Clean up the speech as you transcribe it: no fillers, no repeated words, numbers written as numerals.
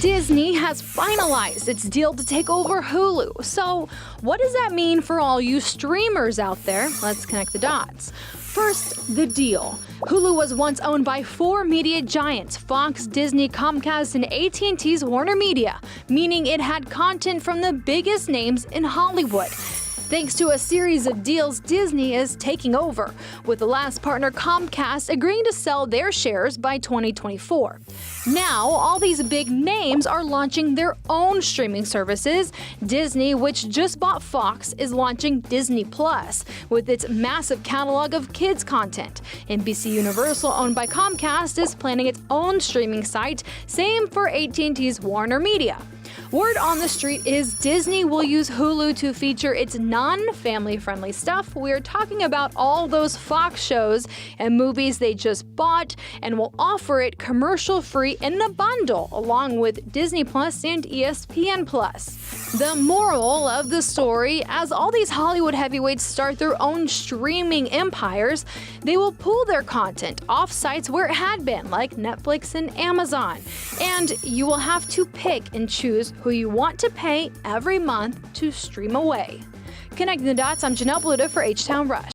Disney has finalized its deal to take over Hulu. So, what does that mean for all you streamers out there? Let's connect the dots. First, the deal. Hulu was once owned by four media giants, Fox, Disney, Comcast, and AT&T's Warner Media, meaning it had content from the biggest names in Hollywood. Thanks to a series of deals, Disney is taking over, with the last partner Comcast agreeing to sell their shares by 2024. Now, all these big names are launching their own streaming services. Disney, which just bought Fox, is launching Disney Plus with its massive catalog of kids content. NBC Universal, owned by Comcast, is planning its own streaming site, same for AT&T's Warner Media. Word on the street is Disney will use Hulu to feature its non-family friendly stuff. We are talking about all those Fox shows and movies they just bought, and will offer it commercial-free in a bundle along with Disney Plus and ESPN Plus. The moral of the story, as all these Hollywood heavyweights start their own streaming empires, they will pull their content off sites where it had been, like Netflix and Amazon. And you will have to pick and choose who you want to pay every month to stream away. Connecting the dots, I'm Janelle Bludau for H-Town Rush.